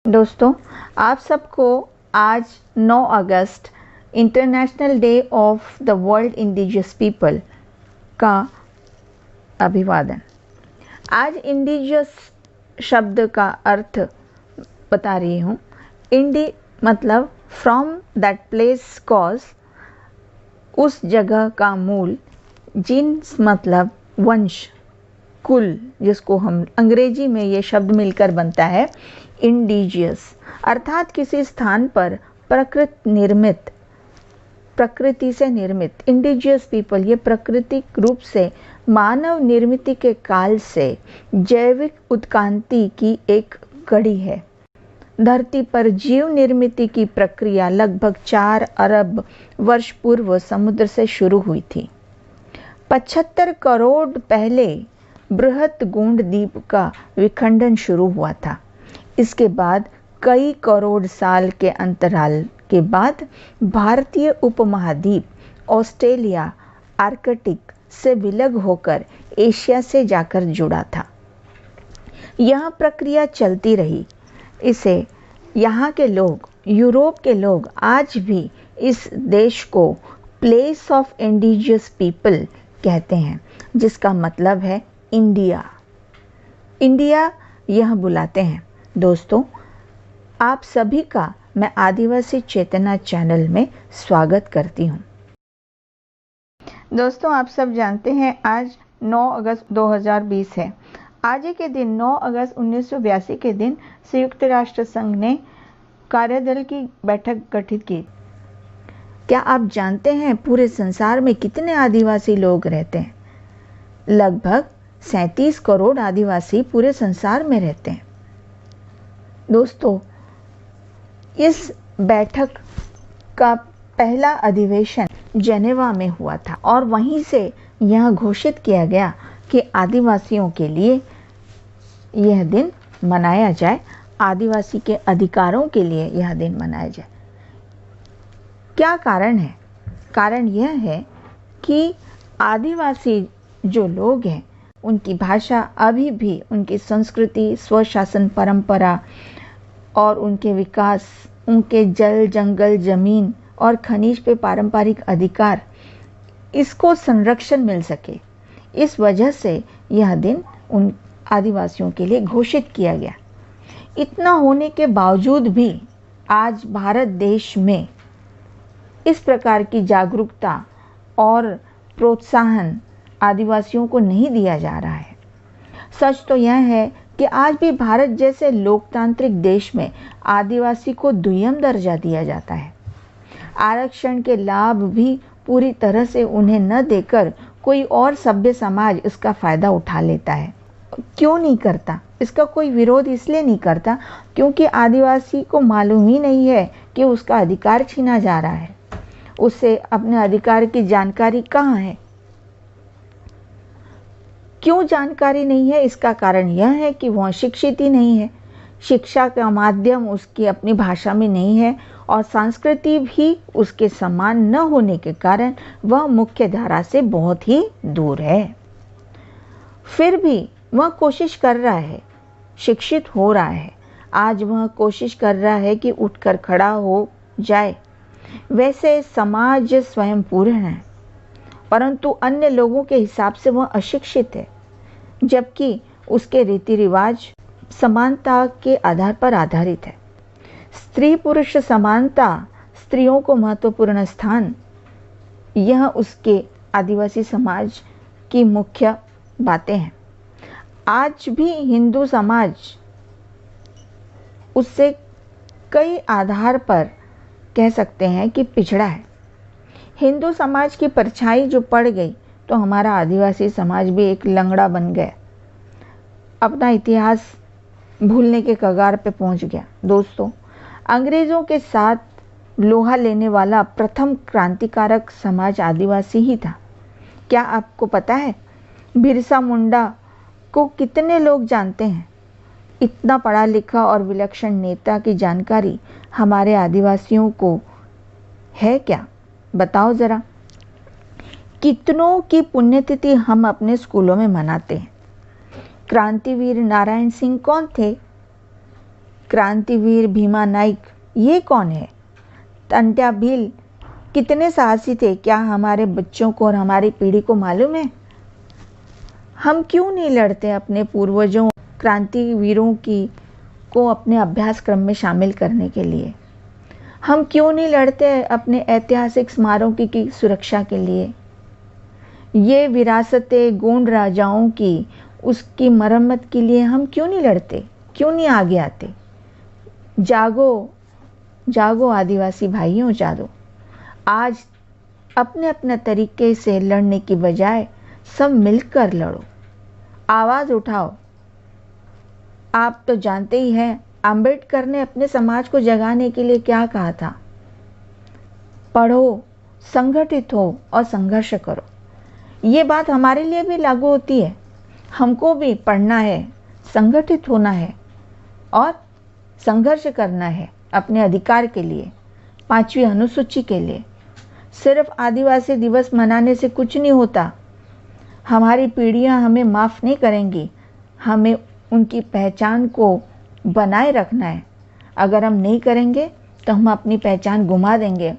दोस्तों, आप सबको आज 9 अगस्त international day of the world indigenous people का अभिवादन। आज इंडिजियस शब्द का अर्थ बता रही हूँ। इंडी मतलब फ्रॉम दैट प्लेस कॉज, उस जगह का मूल। जीन्स मतलब वंश, कुल, जिसको हम अंग्रेजी में ये शब्द मिलकर बनता है इंडिजियस, अर्थात किसी स्थान पर प्रकृति से निर्मित। इंडिजियस पीपल ये प्राकृतिक रूप से मानव निर्मित के काल से जैविक उत्क्रांति की एक कड़ी है। धरती पर जीव निर्मित की प्रक्रिया लगभग 4 अरब वर्ष पूर्व समुद्र से शुरू हुई थी। 75 करोड़ पहले बृहत गोंड द्वीप का विखंडन शुरू हुआ था। इसके बाद कई करोड़ साल के अंतराल के बाद भारतीय उपमहाद्वीप ऑस्ट्रेलिया आर्कटिक से विलग होकर एशिया से जाकर जुड़ा था। यह प्रक्रिया चलती रही। इसे यहाँ के लोग, यूरोप के लोग आज भी इस देश को प्लेस ऑफ इंडिजियस पीपल कहते हैं, जिसका मतलब है इंडिया। इंडिया यह बुलाते हैं। दोस्तों, आप सभी का मैं आदिवासी चेतना चैनल में स्वागत करती हूँ। दोस्तों, आप सब जानते हैं आज 9 अगस्त 2020 है। आज के दिन 9 अगस्त 1982 के दिन संयुक्त राष्ट्र संघ ने कार्यदल की बैठक गठित की। क्या आप जानते हैं पूरे संसार में कितने आदिवासी लोग रहते हैं? लगभग 37 करोड़ आदिवासी पूरे संसार में रहते हैं। दोस्तों, इस बैठक का पहला अधिवेशन जेनेवा में हुआ था और वहीं से यह घोषित किया गया कि आदिवासियों के लिए यह दिन मनाया जाए, आदिवासी के अधिकारों के लिए यह दिन मनाया जाए। क्या कारण है? कारण यह है कि आदिवासी जो लोग हैं, उनकी भाषा अभी भी, उनकी संस्कृति, स्वशासन परंपरा और उनके विकास, उनके जल, जंगल, जमीन और खनिज पे पारंपरिक अधिकार, इसको संरक्षण मिल सके, इस वजह से यह दिन उन आदिवासियों के लिए घोषित किया गया। इतना होने के बावजूद भी आज भारत देश में इस प्रकार की जागरूकता और प्रोत्साहन आदिवासियों को नहीं दिया जा रहा है। सच तो यह है कि आज भी भारत जैसे लोकतांत्रिक देश में आदिवासी को द्वितीय दर्जा दिया जाता है। आरक्षण के लाभ भी पूरी तरह से उन्हें न देकर कोई और सभ्य समाज इसका फायदा उठा लेता है। क्यों नहीं करता? इसका कोई विरोध इसलिए नहीं करता क्योंकि आदिवासी को मालूम ही नहीं है कि उसका अधिकार छीना जा रहा है। उसे अपने अधिकार की जानकारी कहाँ है? क्यों जानकारी नहीं है? इसका कारण यह है कि वह शिक्षित ही नहीं है। शिक्षा का माध्यम उसकी अपनी भाषा में नहीं है और संस्कृति भी उसके समान न होने के कारण वह मुख्य धारा से बहुत ही दूर है। फिर भी वह कोशिश कर रहा है, शिक्षित हो रहा है। आज वह कोशिश कर रहा है कि उठकर खड़ा हो जाए। वैसे समाज स्वयं पूर्ण है, परंतु अन्य लोगों के हिसाब से वह अशिक्षित है, जबकि उसके रीति रिवाज समानता के आधार पर आधारित है। स्त्री पुरुष समानता, स्त्रियों को महत्वपूर्ण स्थान, यह उसके आदिवासी समाज की मुख्य बातें हैं। आज भी हिंदू समाज उससे कई आधार पर कह सकते हैं कि पिछड़ा है। हिंदू समाज की परछाई जो पड़ गई तो हमारा आदिवासी समाज भी एक लंगड़ा बन गया, अपना इतिहास भूलने के कगार पे पहुंच गया। दोस्तों, अंग्रेजों के साथ लोहा लेने वाला प्रथम क्रांतिकारक समाज आदिवासी ही था। क्या आपको पता है बिरसा मुंडा को कितने लोग जानते हैं? इतना पढ़ा लिखा और विलक्षण नेता की जानकारी हमारे आदिवासियों को है क्या? बताओ जरा। कितनों की पुण्यतिथि हम अपने स्कूलों में मनाते हैं। क्रांतिवीर नारायण सिंह कौन थे? क्रांतिवीर भीमा नाइक, ये कौन है? तंट्या भील कितने साहसी थे, क्या हमारे बच्चों को और हमारी पीढ़ी को मालूम है? हम क्यों नहीं लड़ते अपने पूर्वजों क्रांतिवीरों को अपने अभ्यासक्रम में शामिल करने के लिए? हम क्यों नहीं लड़ते अपने ऐतिहासिक स्मारकों की सुरक्षा के लिए? ये विरासतें गोंड राजाओं की, उसकी मरम्मत के लिए हम क्यों नहीं लड़ते, क्यों नहीं आगे आते? जागो जागो आदिवासी भाइयों, जागो। आज अपने अपने तरीके से लड़ने की बजाय सब मिलकर लड़ो, आवाज उठाओ। आप तो जानते ही हैं अंबेडकर ने अपने समाज को जगाने के लिए क्या कहा था? पढ़ो, संगठित हो और संघर्ष करो। ये बात हमारे लिए भी लागू होती है। हमको भी पढ़ना है, संगठित होना है और संघर्ष करना है अपने अधिकार के लिए, 5वीं अनुसूची के लिए। सिर्फ आदिवासी दिवस मनाने से कुछ नहीं होता। हमारी पीढ़ियां हमें माफ़ नहीं करेंगी। हमें उनकी पहचान को बनाए रखना है। अगर हम नहीं करेंगे तो हम अपनी पहचान गुमा देंगे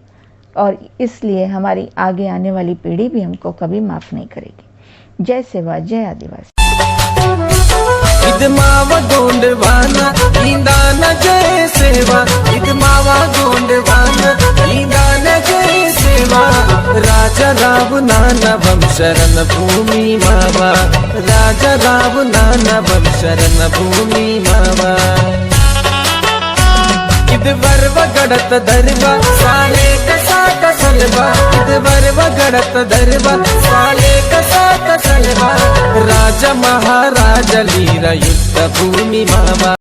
और इसलिए हमारी आगे आने वाली पीढ़ी भी हमको कभी माफ़ नहीं करेगी। जय सेवा, जय आदिवासी। मावा गोंडवाना इंदाना जय सेवा, मावा गोंडवाना इंदाना जय सेवा। राजा राव नाना बम शरण भूमि मावा, राजा राव नाना बम शरण भूमि मावा। वर्व गडत दरबा साले कसा कसलबा, वर्व गडत दरबा साले कसा कसलबा। राजा महाराज लीरा युद्ध भूमि मावा।